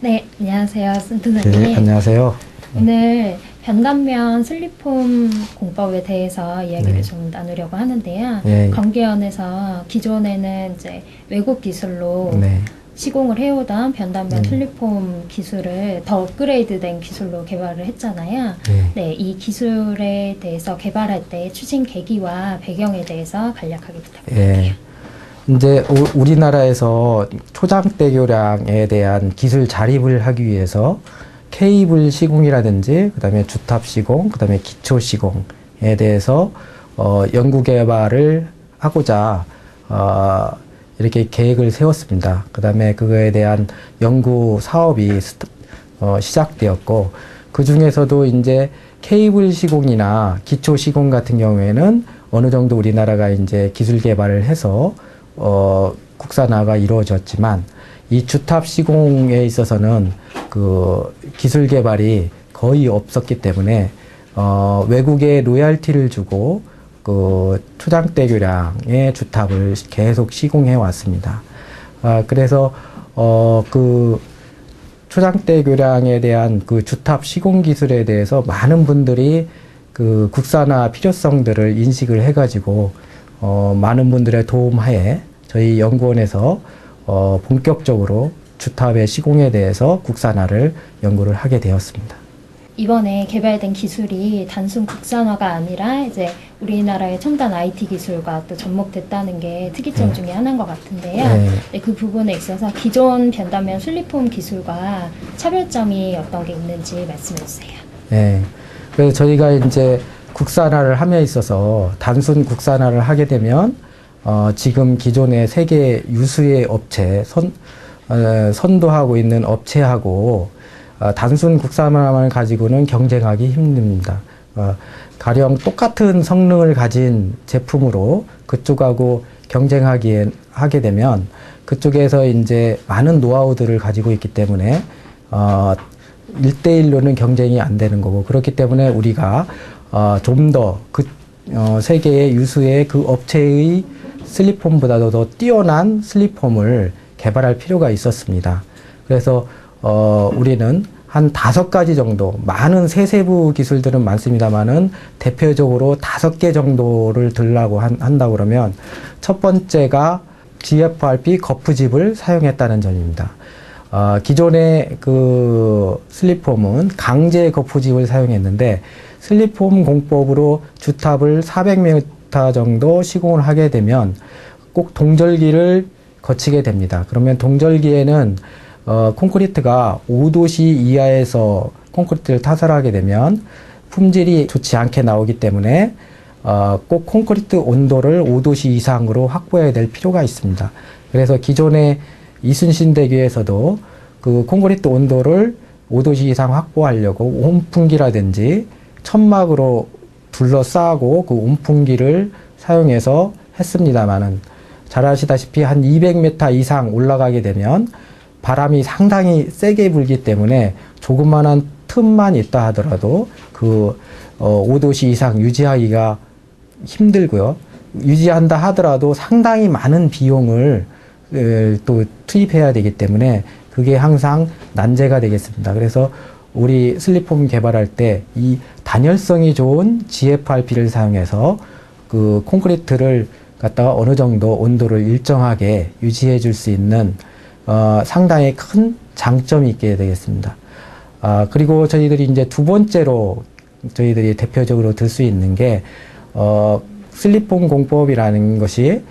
네, 안녕하세요, 센터장님. 네, 안녕하세요. 오늘 변단면 슬립폼 공법에 대해서 이야기를 네. 좀 나누려고 하는데요. 네. 건기원에서 기존에는 이제 외국 기술로 네. 시공을 해오던 변단면 네. 슬립폼 기술을 더 업그레이드된 기술로 개발을 했잖아요. 네. 네, 이 기술에 대해서 개발할 때 추진 계기와 배경에 대해서 간략하게 부탁드릴게요. 예. 이제 우리나라에서 초장대교량에 대한 기술 자립을 하기 위해서 케이블 시공이라든지 그다음에 주탑 시공, 그다음에 기초 시공에 대해서 연구 개발을 하고자 이렇게 계획을 세웠습니다. 그다음에 그거에 대한 연구 사업이 시작되었고, 그 중에서도 이제 케이블 시공이나 기초 시공 같은 경우에는 어느 정도 우리나라가 이제 기술 개발을 해서 국산화가 이루어졌지만, 이 주탑 시공에 있어서는 그 기술 개발이 거의 없었기 때문에 외국에 로얄티를 주고 그 초장대교량의 주탑을 계속 시공해 왔습니다. 그래서 그 초장대교량에 대한 그 주탑 시공 기술에 대해서 많은 분들이 그 국산화 필요성들을 인식을 해가지고 많은 분들의 도움하에 저희 연구원에서 본격적으로 주탑의 시공에 대해서 국산화를 연구를 하게 되었습니다. 이번에 개발된 기술이 단순 국산화가 아니라 이제 우리나라의 첨단 IT 기술과 또 접목됐다는 게 특이점 중에 하나인 것 같은데요. 네, 그 부분에 있어서 기존 변단면 슬립폼 기술과 차별점이 어떤 게 있는지 말씀해 주세요. 네. 그래서 저희가 이제 국산화를 함에 있어서 단순 국산화를 하게 되면 지금 기존의 세계 유수의 업체, 선도하고 있는 업체하고 단순 국산화만 가지고는 경쟁하기 힘듭니다. 가령 똑같은 성능을 가진 제품으로 그쪽하고 하게 되면 그쪽에서 이제 많은 노하우들을 가지고 있기 때문에 1대1로는 경쟁이 안 되는 거고, 그렇기 때문에 우리가 좀 더 세계의 유수의 그 업체의 슬립폼보다도 더 뛰어난 슬립폼을 개발할 필요가 있었습니다. 그래서 우리는 한 5가지 정도, 많은 세세부 기술들은 많습니다만은 대표적으로 5개 정도를 들라고 한다 그러면, 첫 번째가 GFRP 거푸집을 사용했다는 점입니다. 기존의 그 슬립폼은 강제 거푸집을 사용했는데, 슬립폼 공법으로 주탑을 400m 정도 시공을 하게 되면 꼭 동절기를 거치게 됩니다. 그러면 동절기에는 콘크리트가 5도씨 이하에서 콘크리트를 타설하게 되면 품질이 좋지 않게 나오기 때문에 꼭 콘크리트 온도를 5도씨 이상으로 확보해야 될 필요가 있습니다. 그래서 기존의 이순신대교에서도 그 콘크리트 온도를 5도씨 이상 확보하려고 온풍기라든지 천막으로 둘러싸고 그 온풍기를 사용해서 했습니다만은, 잘 아시다시피 한 200m 이상 올라가게 되면 바람이 상당히 세게 불기 때문에 조그만한 틈만 있다 하더라도 그 5도씨 이상 유지하기가 힘들고요. 유지한다 하더라도 상당히 많은 비용을 또 투입해야 되기 때문에 그게 항상 난제가 되겠습니다. 그래서 우리 슬립폼 개발할 때 이 단열성이 좋은 GFRP를 사용해서 그 콘크리트를 갖다가 어느 정도 온도를 일정하게 유지해 줄 수 있는 상당히 큰 장점이 있게 되겠습니다. 그리고 저희들이 이제 두 번째로 저희들이 대표적으로 들 수 있는 게 슬립폼 공법이라는 것이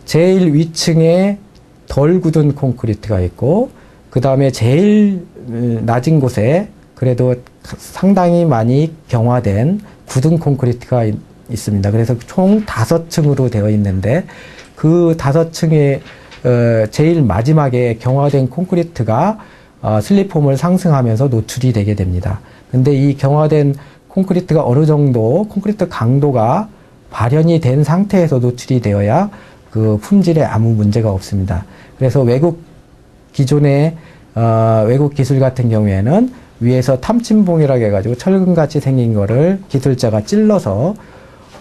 제일 위층에 덜 굳은 콘크리트가 있고, 그 다음에 제일 낮은 곳에 그래도 상당히 많이 경화된 굳은 콘크리트가 있습니다. 그래서 총 5층으로 되어 있는데, 그 5층에 제일 마지막에 경화된 콘크리트가 슬립폼을 상승하면서 노출이 되게 됩니다. 근데 이 경화된 콘크리트가 어느 정도 콘크리트 강도가 발현이 된 상태에서 노출이 되어야 그 품질에 아무 문제가 없습니다. 그래서 기존의 외국 기술 같은 경우에는 위에서 탐침봉이라고 해가지고 철근같이 생긴 거를 기술자가 찔러서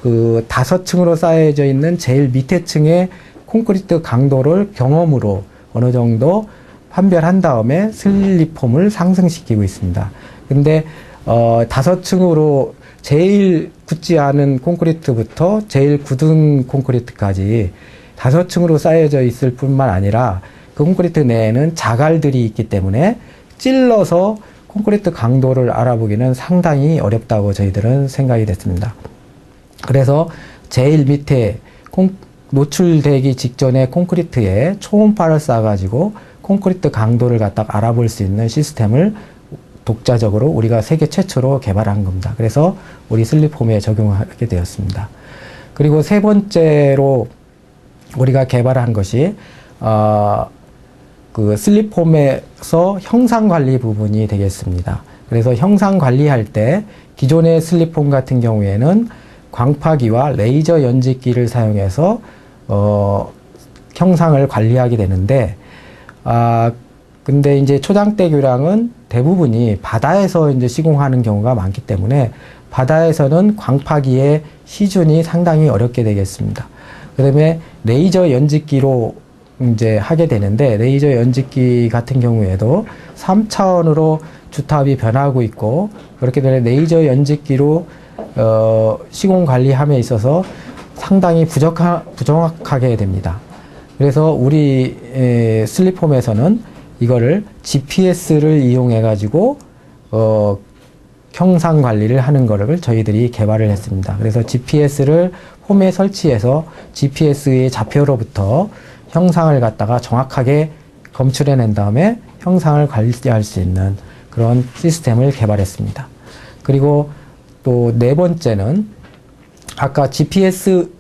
그 5층으로 쌓여져 있는 제일 밑에 층의 콘크리트 강도를 경험으로 어느 정도 판별한 다음에 슬립폼을 상승시키고 있습니다. 근데 5층으로 제일 굳지 않은 콘크리트부터 제일 굳은 콘크리트까지 5층으로 쌓여져 있을 뿐만 아니라 그 콘크리트 내에는 자갈들이 있기 때문에 찔러서 콘크리트 강도를 알아보기는 상당히 어렵다고 저희들은 생각이 됐습니다. 그래서 제일 밑에 노출되기 직전에 콘크리트에 초음파를 쏴가지고 콘크리트 강도를 갖다가 알아볼 수 있는 시스템을 독자적으로 우리가 세계 최초로 개발한 겁니다. 그래서 우리 슬립폼에 적용하게 되었습니다. 그리고 세 번째로 우리가 개발한 것이 그 슬립폼에서 형상 관리 부분이 되겠습니다. 그래서 형상 관리할 때 기존의 슬립폼 같은 경우에는 광파기와 레이저 연직기를 사용해서 형상을 관리하게 되는데 근데 이제 초장대 교량은 대부분이 바다에서 이제 시공하는 경우가 많기 때문에 바다에서는 광파기의 시준이 상당히 어렵게 되겠습니다. 그다음에 레이저 연직기로 이제 하게 되는데 레이저 연직기 같은 경우에도 3차원으로 주탑이 변하고 있고 그렇게 되면 레이저 연직기로 시공 관리함에 있어서 상당히 부정확하게 됩니다. 그래서 우리 슬립폼에서는 이거를 GPS를 이용해 가지고 형상 관리를 하는 거를 저희들이 개발을 했습니다. 그래서 GPS를 폼에 설치해서 GPS의 좌표로부터 형상을 갖다가 정확하게 검출해낸 다음에 형상을 관리할 수 있는 그런 시스템을 개발했습니다. 그리고 또 네 번째는 아까 GPS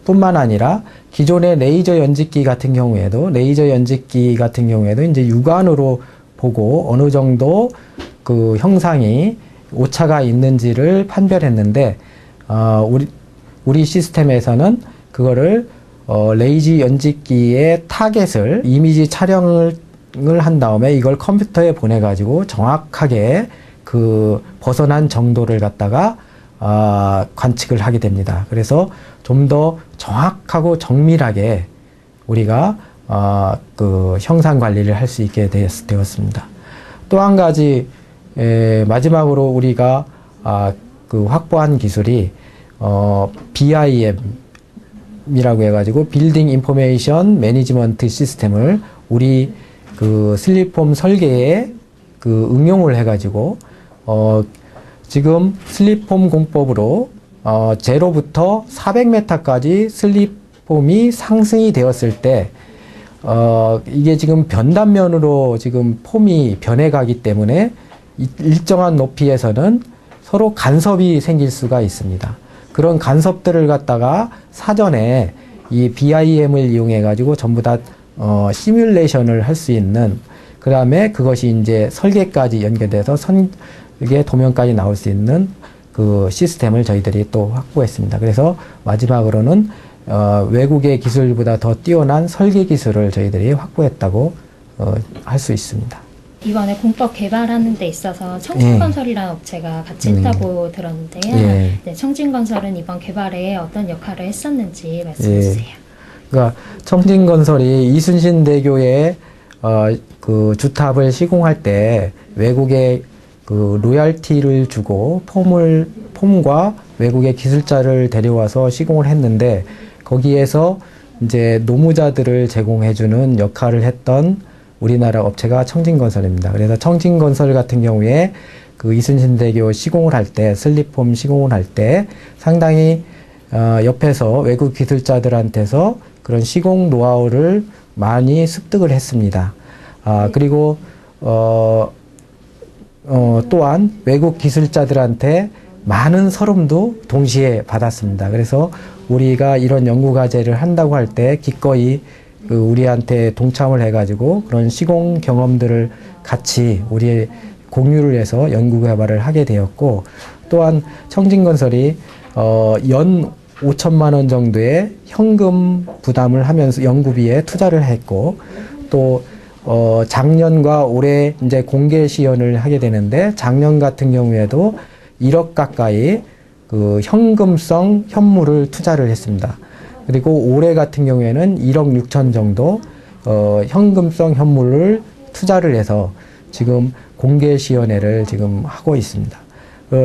뿐만 아니라 기존의 레이저 연직기 같은 경우에도 이제 육안으로 보고 어느 정도 그 형상이 오차가 있는지를 판별했는데 우리 시스템에서는 그거를 레이저 연직기의 타겟을 이미지 촬영을 한 다음에 이걸 컴퓨터에 보내가지고 정확하게 그 벗어난 정도를 갖다가 관측을 하게 됩니다. 그래서 좀 더 정확하고 정밀하게 우리가 그 형상 관리를 할 수 있게 되었습니다. 또 한 가지 마지막으로 우리가 그 확보한 기술이 BIM이라고 해가지고 빌딩 인포메이션 매니지먼트 시스템을 우리 그 슬립폼 설계에 그 응용을 해가지고 지금 슬립폼 공법으로 제로부터 400m까지 슬립폼이 상승이 되었을 때 이게 지금 변단면으로 지금 폼이 변해가기 때문에 일정한 높이에서는 서로 간섭이 생길 수가 있습니다. 그런 간섭들을 갖다가 사전에 이 BIM을 이용해 가지고 전부 다 시뮬레이션을 할 수 있는, 그 다음에 그것이 이제 설계까지 연결돼서 설계 도면까지 나올 수 있는 그 시스템을 저희들이 또 확보했습니다. 그래서 마지막으로는 외국의 기술보다 더 뛰어난 설계 기술을 저희들이 확보했다고 할 수 있습니다. 이번에 공법 개발하는 데 있어서 청진건설이라는 업체가 같이 했다고 들었는데요. 네, 청진건설은 이번 개발에 어떤 역할을 했었는지 말씀해 주세요. 그러니까 청진건설이 이순신대교에 그 주탑을 시공할 때 외국의 그 로얄티를 주고 폼과 외국의 기술자를 데려와서 시공을 했는데, 거기에서 이제 노무자들을 제공해주는 역할을 했던 우리나라 업체가 청진건설입니다. 그래서 청진건설 같은 경우에 그 이순신대교 시공을 할 때, 슬립폼 시공을 할 때 상당히 옆에서 외국 기술자들한테서 그런 시공 노하우를 많이 습득을 했습니다. 그리고 또한 외국 기술자들한테 많은 서름도 동시에 받았습니다. 그래서 우리가 이런 연구과제를 한다고 할 때 기꺼이 우리한테 동참을 해가지고 그런 시공 경험들을 같이 우리 공유를 해서 연구 개발을 하게 되었고, 또한 청진건설이 연 5천만 원 정도의 현금 부담을 하면서 연구비에 투자를 했고, 또 작년과 올해 이제 공개 시연을 하게 되는데, 작년 같은 경우에도 1억 가까이 그 현금성 현물을 투자를 했습니다. 그리고 올해 같은 경우에는 1억 6천 정도 현금성 현물을 투자를 해서 지금 공개시연회를 지금 하고 있습니다.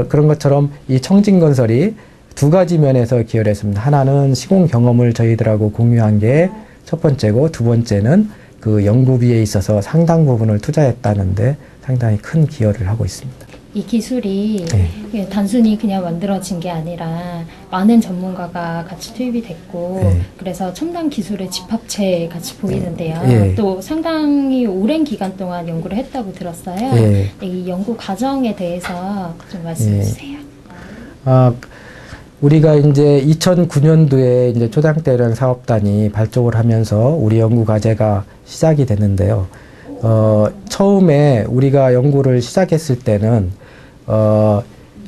그런 것처럼 이 청진건설이 두 가지 면에서 기여를 했습니다. 하나는 시공 경험을 저희들하고 공유한 게 첫 번째고, 두 번째는 그 연구비에 있어서 상당 부분을 투자했다는데 상당히 큰 기여를 하고 있습니다. 이 기술이 네. 그냥 단순히 그냥 만들어진 게 아니라 많은 전문가가 같이 투입이 됐고 네. 그래서 첨단 기술의 집합체 같이 보이는데요. 네. 또 상당히 오랜 기간 동안 연구를 했다고 들었어요. 네. 이 연구 과정에 대해서 좀 말씀해 네. 주세요. 우리가 이제 2009년도에 이제 초당대량 사업단이 발족을 하면서 우리 연구 과제가 시작이 됐는데요. 처음에 우리가 연구를 시작했을 때는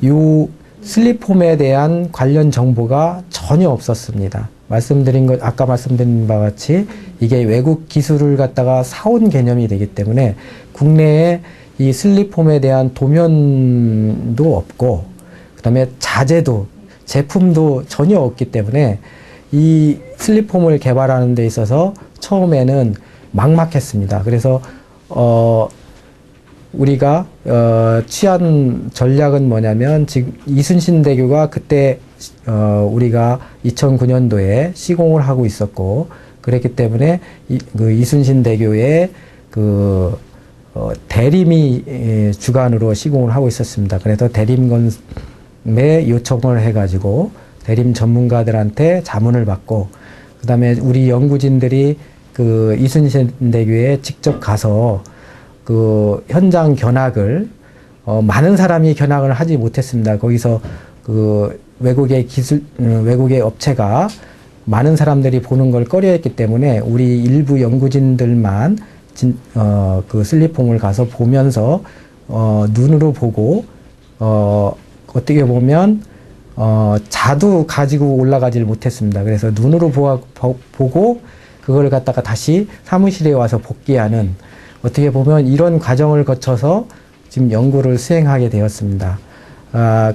이 슬리폼에 대한 관련 정보가 전혀 없었습니다. 아까 말씀드린 바와 같이 이게 외국 기술을 갖다가 사온 개념이 되기 때문에 국내에 이 슬리폼에 대한 도면도 없고, 그 다음에 자재도, 제품도 전혀 없기 때문에 이 슬리폼을 개발하는 데 있어서 처음에는 막막했습니다. 그래서 우리가 취한 전략은 뭐냐면, 지금 이순신대교가 그때 우리가 2009년도에 시공을 하고 있었고, 그랬기 때문에 그 이순신대교에 그 대림이 주관으로 시공을 하고 있었습니다. 그래서 대림건에 요청을 해가지고 대림 전문가들한테 자문을 받고, 그 다음에 우리 연구진들이 그 이순신대교에 직접 가서 그 현장 견학을, 많은 사람이 견학을 하지 못했습니다. 거기서 그 외국의 업체가 많은 사람들이 보는 걸 꺼려했기 때문에 우리 일부 연구진들만 그 슬리폼을 가서 보면서 눈으로 보고, 어떻게 보면 자두 가지고 올라가질 못했습니다. 그래서 눈으로 보고 그걸 갖다가 다시 사무실에 와서 복귀하는, 어떻게 보면 이런 과정을 거쳐서 지금 연구를 수행하게 되었습니다.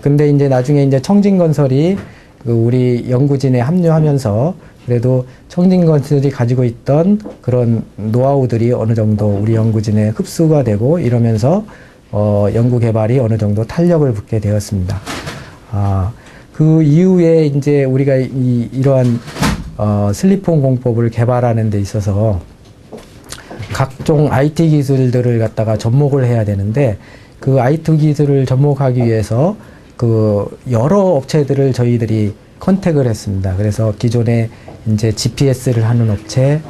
근데 이제 나중에 이제 청진건설이 그 우리 연구진에 합류하면서 그래도 청진건설이 가지고 있던 그런 노하우들이 어느 정도 우리 연구진에 흡수가 되고 이러면서 연구 개발이 어느 정도 탄력을 붙게 되었습니다. 그 이후에 이제 우리가 이러한 슬리폼 공법을 개발하는 데 있어서 각종 IT 기술들을 갖다가 접목을 해야 되는데, 그 IT 기술을 접목하기 위해서 그 여러 업체들을 저희들이 컨택을 했습니다. 그래서 기존에 이제 GPS를 하는 업체,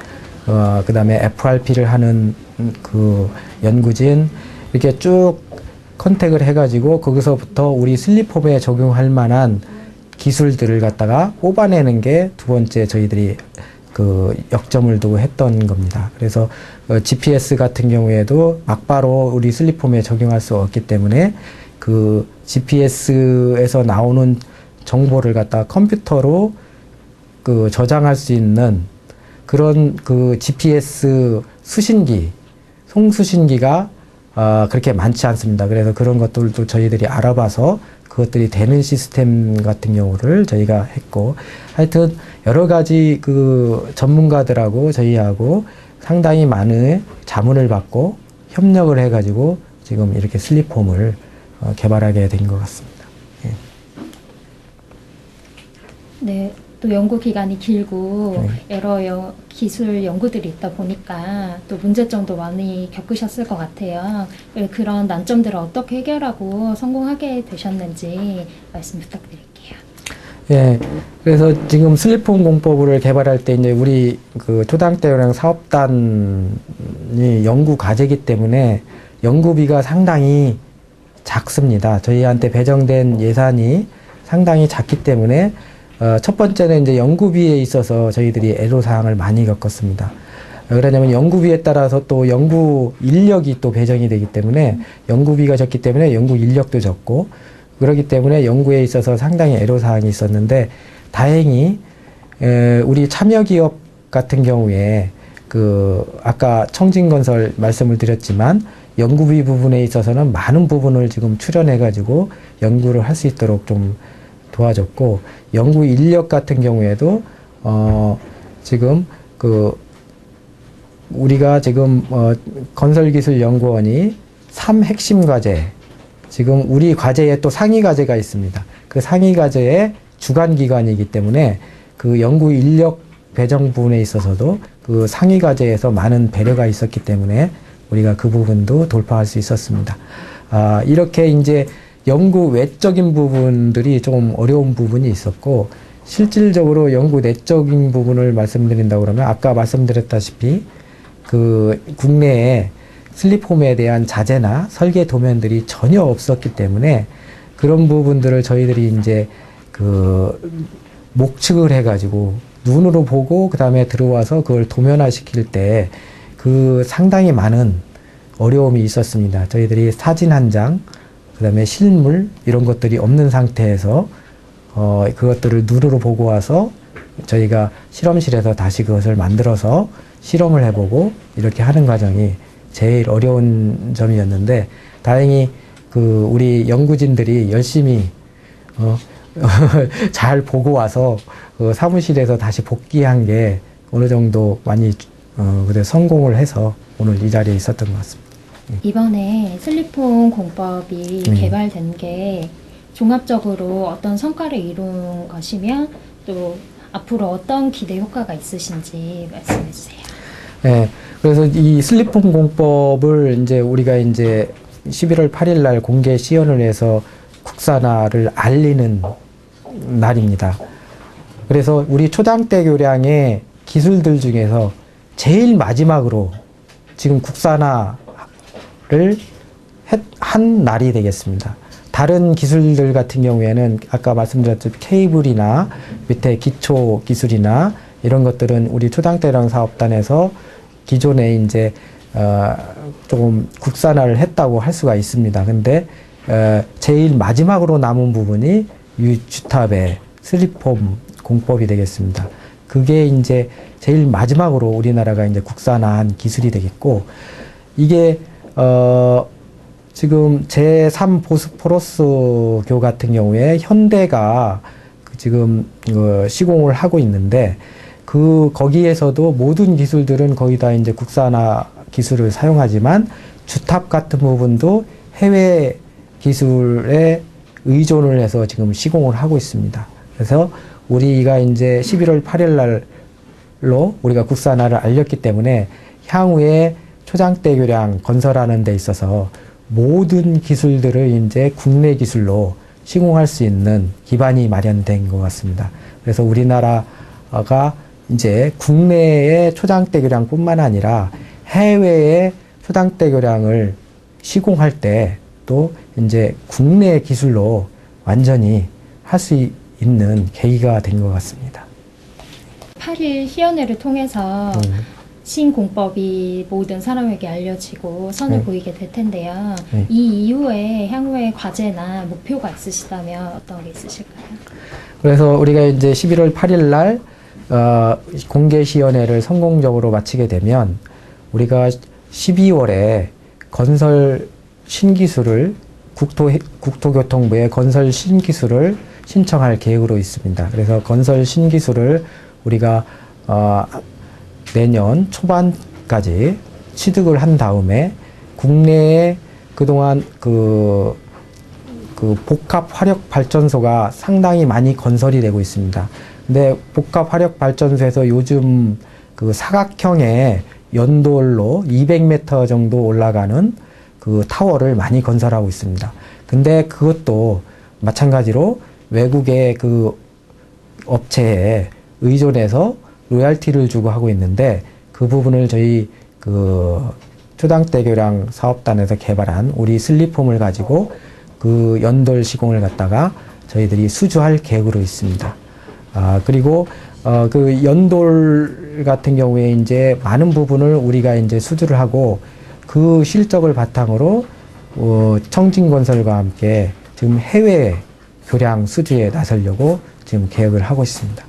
그 다음에 FRP를 하는 그 연구진, 이렇게 쭉 컨택을 해가지고 거기서부터 우리 슬리폼에 적용할 만한 기술들을 갖다가 뽑아내는 게 두 번째 저희들이 그 역점을 두고 했던 겁니다. 그래서 GPS 같은 경우에도 막바로 우리 슬리폼에 적용할 수 없기 때문에 그 GPS에서 나오는 정보를 갖다가 컴퓨터로 그 저장할 수 있는 그런 그 GPS 수신기, 송수신기가 그렇게 많지 않습니다. 그래서 그런 것들도 저희들이 알아봐서 그것들이 되는 시스템 같은 경우를 저희가 했고, 하여튼 여러 가지 그 전문가들하고 저희하고 상당히 많은 자문을 받고 협력을 해가지고 지금 이렇게 슬리폼을 개발하게 된 것 같습니다. 예. 네, 또 연구 기간이 길고 네. 여러 기술 연구들이 있다 보니까 또 문제점도 많이 겪으셨을 것 같아요. 그런 난점들을 어떻게 해결하고 성공하게 되셨는지 말씀 부탁드릴게요. 예, 그래서 지금 슬리폼 공법을 개발할 때 이제 우리 그 초당대형 사업단이 연구 과제이기 때문에 연구비가 상당히 작습니다. 저희한테 배정된 예산이 상당히 작기 때문에 첫 번째는 이제 연구비에 있어서 저희들이 애로사항을 많이 겪었습니다. 그러냐면 연구비에 따라서 또 연구 인력이 또 배정이 되기 때문에 연구비가 적기 때문에 연구 인력도 적고, 그렇기 때문에 연구에 있어서 상당히 애로사항이 있었는데, 다행히 우리 참여기업 같은 경우에 그 아까 청진건설 말씀을 드렸지만 연구비 부분에 있어서는 많은 부분을 지금 출연해가지고 연구를 할 수 있도록 좀 도와줬고, 연구 인력 같은 경우에도 지금 그 우리가 지금 건설기술연구원이 3핵심 과제, 지금 우리 과제에 또 상위 과제가 있습니다. 그 상위 과제의 주관 기관이기 때문에 그 연구 인력 배정 부분에 있어서도 그 상위 과제에서 많은 배려가 있었기 때문에 우리가 그 부분도 돌파할 수 있었습니다. 이렇게 이제 연구 외적인 부분들이 좀 어려운 부분이 있었고, 실질적으로 연구 내적인 부분을 말씀드린다고 그러면 아까 말씀드렸다시피 그 국내에 슬립홈에 대한 자재나 설계 도면들이 전혀 없었기 때문에 그런 부분들을 저희들이 이제 그 목측을 해가지고 눈으로 보고 그 다음에 들어와서 그걸 도면화시킬 때 그 상당히 많은 어려움이 있었습니다. 저희들이 사진 한 장, 그 다음에 실물 이런 것들이 없는 상태에서 그것들을 눈으로 보고 와서 저희가 실험실에서 다시 그것을 만들어서 실험을 해보고 이렇게 하는 과정이 제일 어려운 점이었는데, 다행히 그 우리 연구진들이 열심히 잘 보고 와서 그 사무실에서 다시 복귀한 게 어느 정도 많이 그래 성공을 해서 오늘 이 자리에 있었던 것 같습니다. 이번에 슬리폼 공법이 개발된 게 종합적으로 어떤 성과를 이룬 것이며 또 앞으로 어떤 기대 효과가 있으신지 말씀해 주세요. 네, 그래서 이 슬리폼 공법을 이제 우리가 이제 11월 8일 날 공개 시연을 해서 국산화를 알리는 날입니다. 그래서 우리 초당대 교량의 기술들 중에서 제일 마지막으로 지금 국산화를 한 날이 되겠습니다. 다른 기술들 같은 경우에는 아까 말씀드렸듯이 케이블이나 밑에 기초 기술이나 이런 것들은 우리 초당대량 사업단에서 기존에 이제 조금 국산화를 했다고 할 수가 있습니다. 근데 제일 마지막으로 남은 부분이 이 주탑의 슬리폼 공법이 되겠습니다. 그게 이제 제일 마지막으로 우리나라가 이제 국산화한 기술이 되겠고, 이게 지금 제3 보스포러스교 같은 경우에 현대가 지금 시공을 하고 있는데, 거기에서도 모든 기술들은 거의 다 이제 국산화 기술을 사용하지만 주탑 같은 부분도 해외 기술에 의존을 해서 지금 시공을 하고 있습니다. 그래서 우리가 이제 11월 8일 날로 우리가 국산화를 알렸기 때문에 향후에 초장대 교량 건설하는 데 있어서 모든 기술들을 이제 국내 기술로 시공할 수 있는 기반이 마련된 것 같습니다. 그래서 우리나라가 이제 국내의 초장대 교량뿐만 아니라 해외의 초장대 교량을 시공할 때 또 이제 국내 기술로 완전히 할 수 있는 계기가 된 것 같습니다. 8일 시연회를 통해서 신공법이 모든 사람에게 알려지고 선을 보이게 될 텐데요. 이 이후에 향후의 과제나 목표가 있으시다면 어떤 게 있으실까요? 그래서 우리가 이제 11월 8일 날 공개 시연회를 성공적으로 마치게 되면 우리가 12월에 건설 신기술을 국토교통부에 건설 신기술을 신청할 계획으로 있습니다. 그래서 건설 신기술을 우리가 내년 초반까지 취득을 한 다음에 국내에 그동안 그 복합 화력 발전소가 상당히 많이 건설이 되고 있습니다. 근데 복합 화력 발전소에서 요즘 그 사각형의 연돌로 200m 정도 올라가는 그 타워를 많이 건설하고 있습니다. 근데 그것도 마찬가지로 외국의 그 업체에 의존해서 로얄티를 주고 하고 있는데, 그 부분을 저희 그 초당대 교량 사업단에서 개발한 우리 슬리폼을 가지고 그 연돌 시공을 갖다가 저희들이 수주할 계획으로 있습니다. 그리고 그 연돌 같은 경우에 이제 많은 부분을 우리가 이제 수주를 하고 그 실적을 바탕으로 청진건설과 함께 지금 해외 교량 수주에 나서려고 지금 계획을 하고 있습니다.